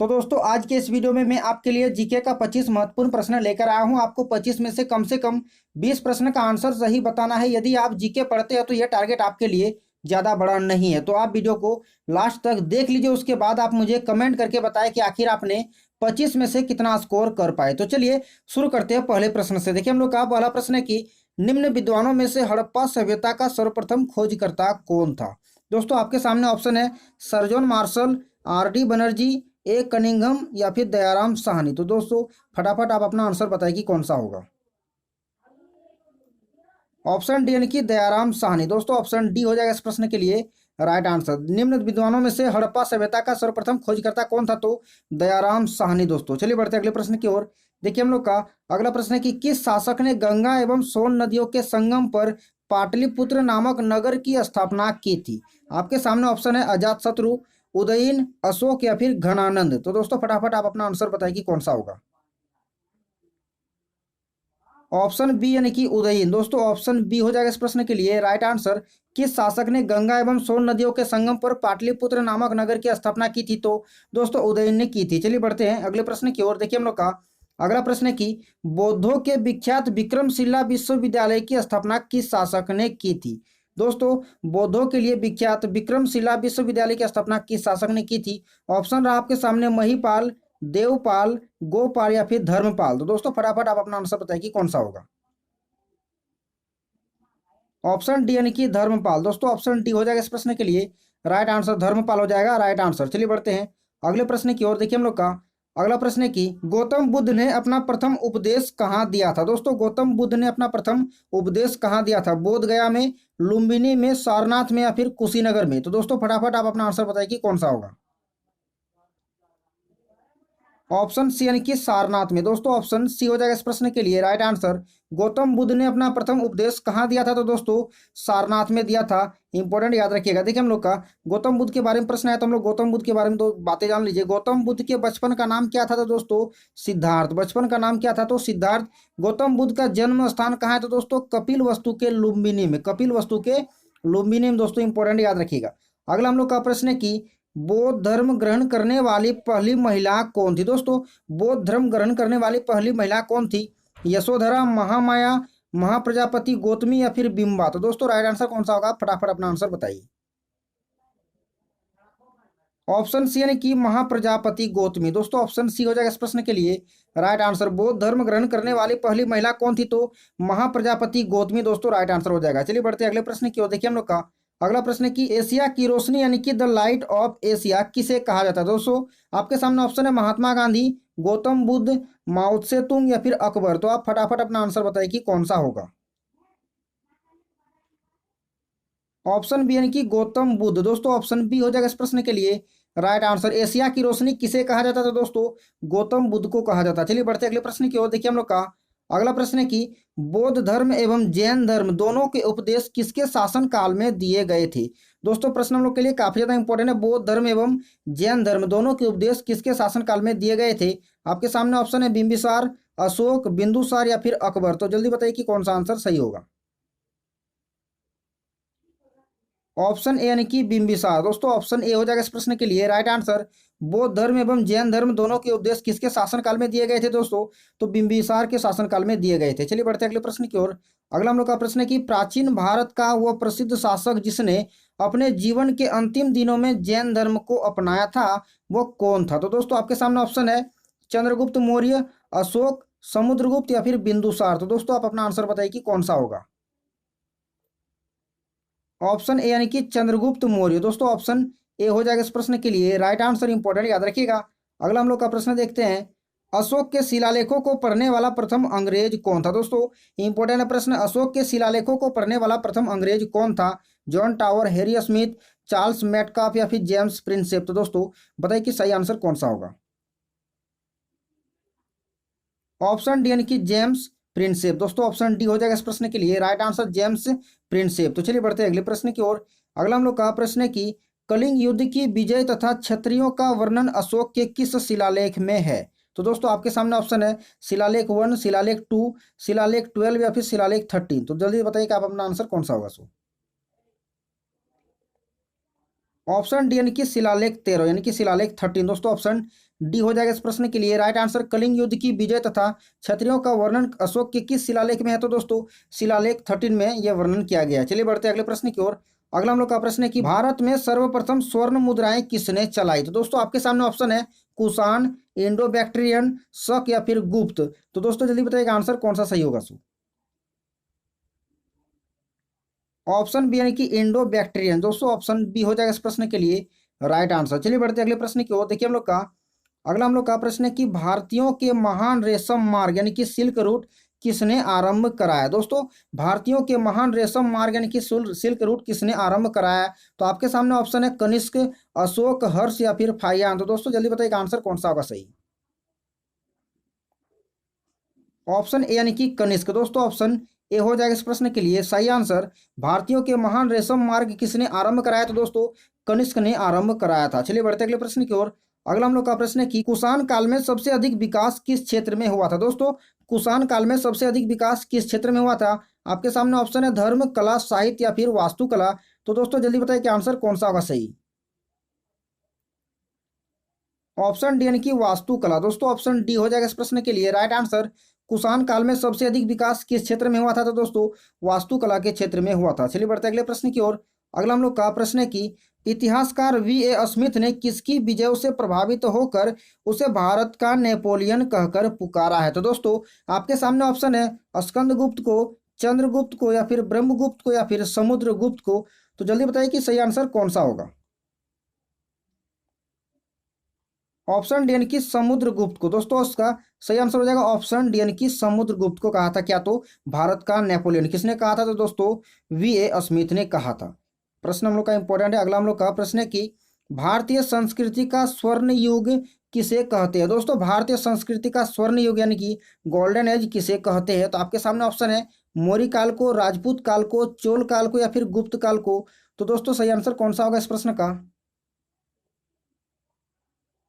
तो दोस्तों आज के इस वीडियो में मैं आपके लिए जीके का 25 महत्वपूर्ण प्रश्न लेकर आया हूं। आपको 25 में से कम 20 प्रश्न का आंसर सही बताना है। यदि आप जीके पढ़ते हैं तो यह टारगेट आपके लिए ज़्यादा बड़ा नहीं है। तो आप वीडियो को लास्ट तक देख लीजिए, उसके बाद आप मुझे कमेंट करके बताएं कि आखिर आपने 25 में से कितना स्कोर कर पाए। तो चलिए शुरू करते हैं पहले प्रश्न से। देखिए हम लोग का पहला प्रश्न है कि निम्न विद्वानों में से हड़प्पा सभ्यता का सर्वप्रथम खोजकर्ता कौन था। दोस्तों आपके सामने ऑप्शन है sir John Marshall, RD. Banerjee, A Cunningham या फिर दयाराम साहनी। तो दोस्तों फटाफट आप अपना आंसर बताइए कि कौन सा होगा। ऑप्शन डी यानी कि दयाराम साहनी। दोस्तों ऑप्शन डी हो जाएगा इस प्रश्न के लिए राइट आंसर। निम्न विद्वानों में से हड़प्पा सभ्यता का सर्वप्रथम खोजकर्ता कौन था, तो दयाराम साहनी। दोस्तों चलिए बढ़ते हैं अगले प्रश्न की ओर। देखिए हम लोग का अगला प्रश्न है कि किस शासक ने गंगा एवं सोन नदियों के संगम पर पाटलिपुत्र नामक नगर की स्थापना की थी। आपके सामने ऑप्शन है अजात शत्रु, उदयन, अशोक या फिर घनानंद। तो दोस्तों फटाफट आप अपना आंसर बताइए कि कौन सा होगा। ऑप्शन बी यानी कि उदयन। दोस्तों ऑप्शन बी हो जाएगा इस प्रश्न के लिए राइट आंसर। किस शासक ने गंगा एवं सोन नदियों के संगम पर पाटलिपुत्र नामक नगर की स्थापना की थी, तो दोस्तों उदयन ने की थी। चलिए बढ़ते हैं अगले प्रश्न की ओर। देखिए हम लोग का अगला प्रश्न है कि बौद्धों के विख्यात विक्रमशिला विश्वविद्यालय की स्थापना किस शासक ने की थी। दोस्तों बौद्धों के लिए विख्यात विक्रमशिला विश्वविद्यालय की स्थापना किस शासक ने की थी। ऑप्शन रहा आपके सामने महिपाल, देवपाल, गोपाल या फिर धर्मपाल। तो दोस्तों फटाफट आप अपना आंसर बताइए कि कौन सा होगा। ऑप्शन डी यानी कि धर्मपाल। दोस्तों ऑप्शन डी हो जाएगा इस प्रश्न के लिए राइट आंसर। धर्मपाल हो जाएगा राइट आंसर। चलिए बढ़ते हैं अगले प्रश्न की ओर। देखिए हम लोग का अगला प्रश्न है कि गौतम बुद्ध ने अपना प्रथम उपदेश कहाँ दिया था। दोस्तों गौतम बुद्ध ने अपना प्रथम उपदेश कहाँ दिया था। बोध गया में, लुम्बिनी में, सारनाथ में या फिर कुशीनगर में। तो दोस्तों फटाफट आप अपना आंसर बताइए कि कौन सा होगा। ऑप्शन सी यानी कि सारनाथ में। दोस्तों ऑप्शन सी हो जाएगा इस प्रश्न के लिए राइट आंसर। गौतम बुद्ध ने अपना प्रथम उपदेश कहाँ दिया था, तो दोस्तों सारनाथ में दिया था। इंपॉर्टेंट याद रखिएगा। देखिए हम लोग का गौतम बुद्ध के बारे में प्रश्न आया तो हम लोग गौतम बुद्ध के बारे में दो बातें जान लीजिए। गौतम बुद्ध के बचपन का नाम क्या था, तो दोस्तों सिद्धार्थ। बचपन का नाम क्या था, तो सिद्धार्थ। गौतम बुद्ध का जन्म स्थान कहाँ है, तो दोस्तों कपिल वस्तु के लुम्बिनी में। कपिल वस्तु के लुम्बिनी में। दोस्तों इंपॉर्टेंट याद रखिएगा। अगला हम लोग का प्रश्न है कि बौद्ध धर्म ग्रहण करने वाली पहली महिला कौन थी। दोस्तों बौद्ध धर्म ग्रहण करने वाली पहली महिला कौन थी। यशोधरा, महामाया, महाप्रजापति, गौतमी या फिर बिंबा। तो दोस्तों राइट आंसर कौन सा होगा, फटाफट अपना आंसर बताइए। ऑप्शन सी यानी कि महाप्रजापति गौतमी। दोस्तों ऑप्शन सी हो जाएगा इस प्रश्न के लिए राइट आंसर। बौद्ध धर्म ग्रहण करने वाली पहली महिला कौन थी, तो महाप्रजापति गौतमी। दोस्तों राइट आंसर हो जाएगा। चलिए बढ़ते हैं अगले प्रश्न की ओर। देखिए हम लोग का अगला प्रश्न है कि एशिया की रोशनी यानी कि द लाइट ऑफ एशिया किसे कहा जाता है। दोस्तों आपके सामने ऑप्शन है महात्मा गांधी, गौतम बुद्ध, माओ त्से तुंग या फिर अकबर। तो आप फटाफट अपना आंसर बताइए कि कौन सा होगा। ऑप्शन बी यानी कि गौतम बुद्ध। दोस्तों ऑप्शन बी हो जाएगा इस प्रश्न के लिए राइट आंसर। एशिया की रोशनी किसे कहा जाता था, दोस्तों गौतम बुद्ध को कहा जाता। चलिए बढ़ते अगले प्रश्न की ओर। देखिए हम लोग का अगला प्रश्न है कि बौद्ध धर्म एवं जैन धर्म दोनों के उपदेश किसके शासन काल में दिए गए थे। दोस्तों प्रश्न हम लोग के लिए काफी ज्यादा इंपॉर्टेंट है। बौद्ध धर्म एवं जैन धर्म दोनों के उपदेश किसके शासन काल में दिए गए थे। आपके सामने ऑप्शन है बिंबिसार, अशोक, बिंदुसार या फिर अकबर। तो जल्दी बताइए कि कौन सा आंसर सही होगा। ऑप्शन ए यानी कि बिंबिसार। दोस्तों ऑप्शन ए हो जाएगा इस प्रश्न के लिए राइट आंसर। बौद्ध धर्म एवं जैन धर्म दोनों के उपदेश किसके शासनकाल में दिए गए थे, दोस्तों तो बिंबिसार के शासनकाल में दिए गए थे। चलिए बढ़ते हैं अगले प्रश्न की ओर। अगला हम लोग का प्रश्न है कि प्राचीन भारत का वह प्रसिद्ध शासक जिसने अपने जीवन के अंतिम दिनों में जैन धर्म को अपनाया था, वो कौन था। तो दोस्तों आपके सामने ऑप्शन है चंद्रगुप्त मौर्य, अशोक, समुद्रगुप्त या फिर बिंदुसार। तो दोस्तों आप अपना आंसर बताइए कि कौन सा होगा। ऑप्शन ए यानी कि चंद्रगुप्त मौर्य। दोस्तों ऑप्शन ए हो जाएगा इस प्रश्न के लिए राइट आंसर। इंपॉर्टेंट याद रखिएगा। अगला हम लोग का प्रश्न देखते हैं। अशोक के शिलालेखों को पढ़ने वाला प्रथम अंग्रेज कौन था। दोस्तों इंपॉर्टेंट प्रश्न। अशोक के शिलालेखों को पढ़ने वाला प्रथम अंग्रेज कौन था। John tower, Harry Smith, Charles Metcalfe या फिर जेम्स प्रिंसेप। तो दोस्तों बताइए कि सही आंसर कौन सा होगा। ऑप्शन डी यानी कि जेम्स प्रिंसेप। दोस्तों ऑप्शन डी हो जाएगा इस प्रश्न के लिए राइट आंसर जेम्स प्रिंसेप। तो चलिए बढ़ते हैं अगले प्रश्न की ओर। अगला हम लोग का प्रश्न है कि कलिंग युद्ध की विजय तथा क्षत्रियों का वर्णन अशोक के किस शिलालेख में है। तो दोस्तों आपके सामने ऑप्शन है शिलालेख 1, शिलालेख 2, शिलालेख 12 या फिर शिलालेख 13। तो जल्दी बताइए कि आप अपना आंसर कौन सा होगा। सो ऑप्शन डी यानी कि शिलालेख 13 यानी कि शिलालेख 13। दोस्तों ऑप्शन डी हो जाएगा इस प्रश्न के लिए राइट आंसर। कलिंग युद्ध की विजय तथा क्षत्रियों का वर्णन अशोक के किस शिलालेख में है? तो दोस्तों शिलालेख 13 में यह वर्णन किया गया है। चलिए बढ़ते हैं अगले प्रश्न की ओर। अगला हम लोग का प्रश्न है कि भारत में सर्वप्रथम स्वर्ण मुद्राएं किसने चलाई? तो दोस्तों आपके सामने ऑप्शन है कुषाण, इंडो बैक्ट्रियन, शक या फिर गुप्त। तो दोस्तों जल्दी बताइएगा आंसर कौन सा सही होगा। ऑप्शन बी यानी कि इंडो बैक्टीरियन। दोस्तों ऑप्शन बी हो जाएगा इस प्रश्न के लिए राइट आंसर। चलिए बढ़ते हैं अगले प्रश्न की ओर। देखिए हम लोग का अगला हम लोग का प्रश्न है कि भारतीयों के महान रेशम मार्ग यानी कि सिल्क रूट किसने आरंभ कराया? दोस्तों भारतीयों के महान रेशम मार्ग यानी कि सिल्क रूट किसने आरंभ कराया? तो आपके सामने ऑप्शन है कनिष्क, अशोक, हर्ष या फिर फाहियान। तो दोस्तों जल्दी बताइए आंसर कौन सा होगा सही। ऑप्शन ए यानी कि कनिष्क। दोस्तों ऑप्शन ए हो जाएगा इस प्रश्न के लिए सही आंसर। भारतीयों के महान रेशम मार्ग किसने आरंभ कराया? तो दोस्तों कनिष्क ने आरंभ कराया था। चलिए बढ़ते अगले प्रश्न की ओर। अगला हम लोग का प्रश्न है कि कुषाण काल में सबसे अधिक विकास किस क्षेत्र में हुआ था? दोस्तों कुषाण काल में सबसे अधिक विकास किस क्षेत्र में हुआ था? आपके सामने ऑप्शन है धर्म, कला, साहित्य या फिर वास्तुकला। तो दोस्तों जल्दी बताइए कि आंसर कौन सा होगा सही। ऑप्शन डी यानी कि वास्तुकला। दोस्तों ऑप्शन डी हो जाएगा इस प्रश्न के लिए राइट आंसर। कुषाण काल में सबसे अधिक विकास किस क्षेत्र में हुआ था? तो दोस्तों वास्तुकला के क्षेत्र में हुआ था। चलिए बढ़ते अगले प्रश्न की ओर। अगला हम लोग का प्रश्न है कि इतिहासकार V.A. स्मिथ ने किसकी विजयों से प्रभावित होकर उसे भारत का नेपोलियन कहकर पुकारा है? तो दोस्तों आपके सामने ऑप्शन है स्कंदगुप्त को, चंद्रगुप्त को या फिर ब्रह्मगुप्त को या फिर समुद्रगुप्त को। तो जल्दी बताइए कि सही आंसर कौन सा होगा। ऑप्शन डी यानी कि समुद्रगुप्त को। दोस्तों उसका सही आंसर हो जाएगा ऑप्शन डी यानी कि समुद्रगुप्त को कहा था क्या? तो भारत का नेपोलियन किसने कहा था? तो दोस्तों V.A. स्मिथ ने कहा था। प्रश्न हम लोग का इंपॉर्टेंट है। अगला हम लोग का प्रश्न है कि भारतीय संस्कृति का स्वर्ण युग किसे कहते हैं? दोस्तों भारतीय संस्कृति का स्वर्ण युग यानी कि गोल्डन एज किसे कहते हैं? तो आपके सामने ऑप्शन है मौर्य काल को, राजपूत काल को, चोल काल को या फिर गुप्त काल को। तो दोस्तों सही आंसर कौन सा होगा इस प्रश्न का।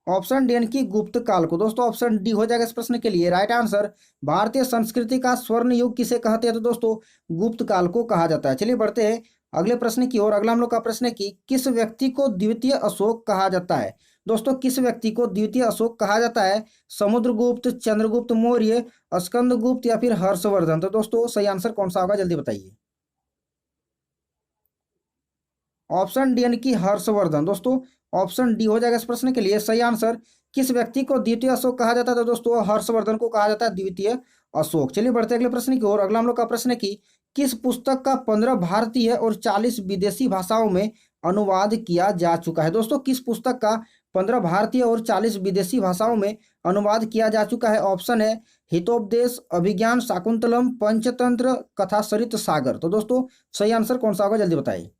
ऑप्शन डी यानी कि गुप्त काल को। दोस्तों ऑप्शन डी हो जाएगा इस प्रश्न के लिए राइट आंसर। भारतीय संस्कृति का स्वर्ण युग किसे कहते हैं? तो दोस्तों गुप्त काल को कहा जाता है। चलिए बढ़ते हैं अगले प्रश्न की ओर। अगला हम लोग का प्रश्न है कि किस व्यक्ति को द्वितीय अशोक कहा जाता है? दोस्तों किस व्यक्ति को द्वितीय अशोक कहा जाता है? समुद्रगुप्त, चंद्रगुप्त मौर्य, स्कंदगुप्त या फिर हर्षवर्धन। तो दोस्तों सही आंसर कौन सा होगा जल्दी बताइए। ऑप्शन डी यानी कि हर्षवर्धन। दोस्तों ऑप्शन डी हो जाएगा इस प्रश्न के लिए सही आंसर। किस व्यक्ति को द्वितीय अशोक कहा जाता है? तो दोस्तों हर्षवर्धन को कहा जाता है द्वितीय अशोक। चलिए बढ़ते अगले प्रश्न की ओर। अगला हम लोग का प्रश्न है कि किस पुस्तक का 15 भारतीय और 40 विदेशी भाषाओं में अनुवाद किया जा चुका है? दोस्तों किस पुस्तक का 15 भारतीय और 40 विदेशी भाषाओं में अनुवाद किया जा चुका है? ऑप्शन है हितोपदेश, अभिज्ञान शाकुंतलम, पंचतंत्र, कथा सरित सागर। तो दोस्तों सही आंसर कौन सा होगा जल्दी बताइए।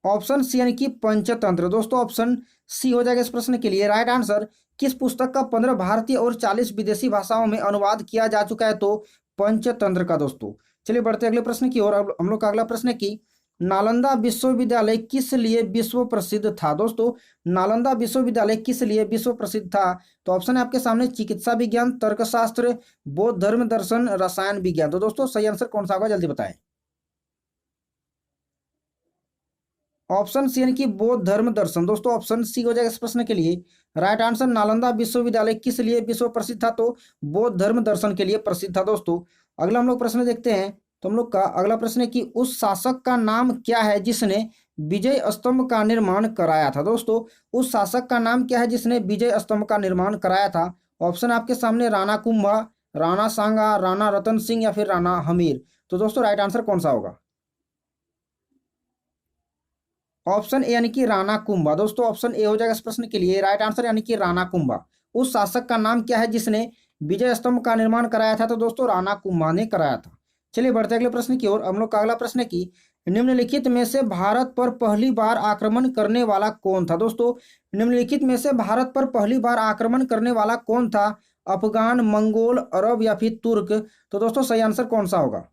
ऑप्शन सी यानी कि पंचतंत्र। दोस्तों ऑप्शन सी हो जाएगा इस प्रश्न के लिए राइट आंसर। किस पुस्तक का 15 भारतीय और 40 विदेशी भाषाओं में अनुवाद किया जा चुका है? तो पंचतंत्र का। दोस्तों चलिए बढ़ते अगले प्रश्न की ओर। अब हम लोग का अगला प्रश्न है कि नालंदा विश्वविद्यालय किस लिए विश्व प्रसिद्ध था? दोस्तों नालंदा विश्वविद्यालय किस लिए विश्व प्रसिद्ध था? तो ऑप्शन है आपके सामने चिकित्सा विज्ञान, तर्कशास्त्र, बौद्ध धर्म दर्शन, रसायन विज्ञान। तो दोस्तों सही आंसर कौन सा होगा जल्दी बताएं। ऑप्शन सी यानी कि बौद्ध धर्म दर्शन। दोस्तों ऑप्शन सी हो जाएगा इस प्रश्न के लिए राइट आंसर। नालंदा विश्वविद्यालय किस लिए विश्व प्रसिद्ध था? तो बौद्ध धर्म दर्शन के लिए प्रसिद्ध था। दोस्तों अगला हम लोग प्रश्न देखते हैं। तो हम लोग का अगला प्रश्न है कि उस शासक का नाम क्या है जिसने विजय स्तंभ का निर्माण कराया था? दोस्तों उस शासक का नाम क्या है जिसने विजय स्तंभ का निर्माण कराया था? ऑप्शन आपके सामने राणा कुंभा, राणा सांगा, राणा रतन सिंह या फिर राणा हमीर। तो दोस्तों राइट आंसर कौन सा होगा। ऑप्शन ए यानी कि राणा कुंभा। दोस्तों ऑप्शन ए हो जाएगा इस प्रश्न के लिए राइट आंसर यानी कि राणा कुंभा। उस शासक का नाम क्या है जिसने विजय स्तंभ का निर्माण कराया था? तो दोस्तों राणा कुंभा ने कराया था। चलिए बढ़ते अगले प्रश्न की ओर। हम लोग का अगला प्रश्न है कि निम्नलिखित में से भारत पर पहली बार आक्रमण करने वाला कौन था? दोस्तों निम्नलिखित में से भारत पर पहली बार आक्रमण करने वाला कौन था? अफगान, मंगोल, अरब या फिर तुर्क। तो दोस्तों सही आंसर कौन सा होगा।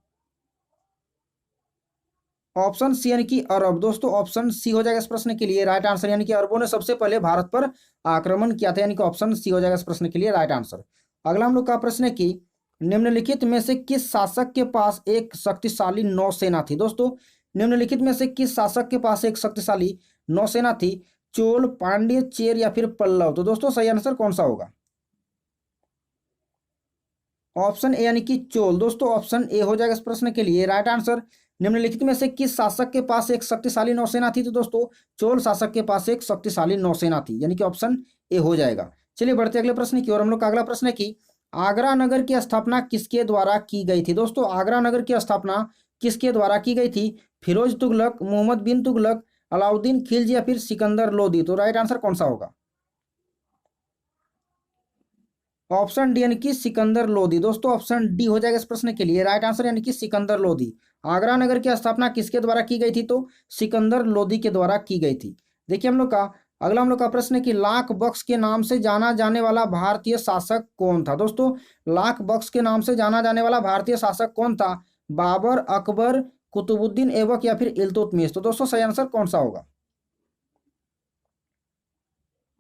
ऑप्शन सी यानी कि अरब। दोस्तों ऑप्शन सी हो जाएगा इस प्रश्न के लिए राइट आंसर यानी कि अरबों ने सबसे पहले भारत पर आक्रमण किया था यानी कि ऑप्शन सी हो जाएगा इस प्रश्न के लिए राइट आंसर। अगला हम लोग का प्रश्न है कि निम्नलिखित में से किस शासक के पास एक शक्तिशाली नौसेना थी? दोस्तों निम्नलिखित में से किस शासक के पास एक शक्तिशाली नौसेना थी? चोल, पांड्य, चेर या फिर पल्लव। तो दोस्तों सही आंसर कौन सा होगा? ऑप्शन ए यानी कि चोल। दोस्तों ऑप्शन ए हो जाएगा इस प्रश्न के लिए राइट आंसर। निम्नलिखित में से किस शासक के पास एक शक्तिशाली नौसेना थी? तो दोस्तों चोल शासक के पास एक शक्तिशाली नौसेना थी, यानी कि ऑप्शन ए हो जाएगा। चलिए बढ़ते अगले प्रश्न की ओर। हम लोग का अगला प्रश्न है कि आगरा नगर की स्थापना किसके द्वारा की गई थी? दोस्तों आगरा नगर की स्थापना किसके द्वारा की गई थी? फिरोज तुगलक, मोहम्मद बिन तुगलक, अलाउद्दीन खिलजी या फिर सिकंदर लोदी। तो राइट आंसर कौन सा होगा? ऑप्शन डी यानी कि सिकंदर लोदी। दोस्तों ऑप्शन डी हो जाएगा इस प्रश्न के लिए राइट आंसर, यानी कि सिकंदर लोदी। आगरा नगर की स्थापना किसके द्वारा की गई थी? तो सिकंदर लोदी के द्वारा की गई थी। देखिए हम लोग का प्रश्न है कि लाख बख्श के नाम से जाना जाने वाला भारतीय शासक कौन था? दोस्तों लाख बख्श के नाम से जाना जाने वाला भारतीय शासक कौन था? बाबर, अकबर, कुतुबुद्दीन ऐबक या फिर इल्तुतमिश। तो दोस्तों सही आंसर कौन सा होगा?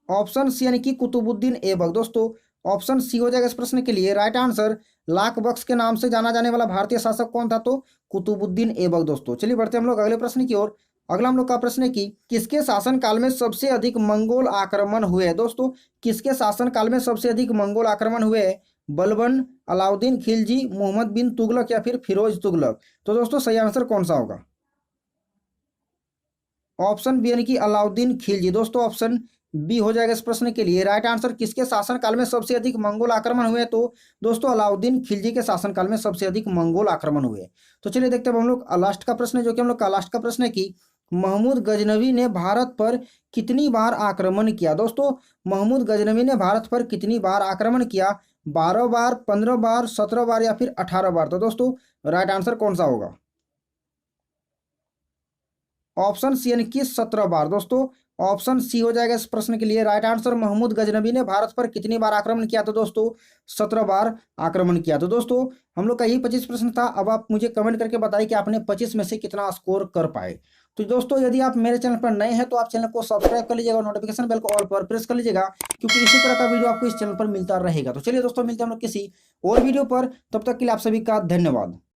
ऑप्शन सी यानी कि कुतुबुद्दीन ऐबक। दोस्तों ऑप्शन सी हो जाएगा इस प्रश्न के लिए राइट आंसर। लाख बख्श के नाम से जाना जाने वाला भारतीय शासक कौन था? तो कुतुबुद्दीन ऐबक। दोस्तों चलिए बढ़ते हम लोग अगले प्रश्न की ओर। अगला हम लोग का प्रश्न है कि किसके शासन काल में सबसे अधिक मंगोल आक्रमण हुए? दोस्तों किसके शासन काल में सबसे अधिक मंगोल आक्रमण हुए? बलबन, अलाउद्दीन खिलजी, मोहम्मद बिन तुगलक या फिर फिरोज तुगलक। तो दोस्तों सही आंसर कौन सा होगा? ऑप्शन बी यानी कि अलाउद्दीन खिलजी। दोस्तों ऑप्शन बी हो जाएगा इस प्रश्न के लिए राइट आंसर। किसके शासन काल में सबसे अधिक मंगोल आक्रमण हुए? तो दोस्तों अलाउद्दीन खिलजी के शासन काल में सबसे अधिक मंगोल आक्रमण हुए। तो चलिए देखते हैं हम लोग लास्ट का प्रश्न है, जो कि हम लोग का लास्ट का प्रश्न है कि महमूद गजनवी ने भारत पर कितनी बार आक्रमण किया? दोस्तों महमूद गजनवी ने भारत पर कितनी बार आक्रमण किया? 12 बार, 15 बार, 17 बार या फिर 18 बार। तो दोस्तों राइट आंसर कौन सा होगा? ऑप्शन सी यानी कि 17 बार। दोस्तों ऑप्शन सी हो जाएगा इस प्रश्न के लिए राइट आंसर। महमूद गजनबी ने भारत पर कितनी बार आक्रमण किया? तो दोस्तों 17 बार आक्रमण किया। तो दोस्तों हम लोग का यही 25 प्रश्न था। अब आप मुझे कमेंट करके बताइए कि आपने 25 में से कितना स्कोर कर पाए। तो दोस्तों यदि आप मेरे चैनल पर नए हैं तो आप चैनल को सब्सक्राइब कर लीजिएगा और नोटिफिकेशन बेल को ऑल पर प्रेस कर लीजिएगा, क्योंकि इसी तरह का वीडियो आपको इस चैनल पर मिलता रहेगा। तो चलिए दोस्तों मिलते हैं हम लोग किसी और वीडियो पर, तब तक के लिए आप सभी का धन्यवाद।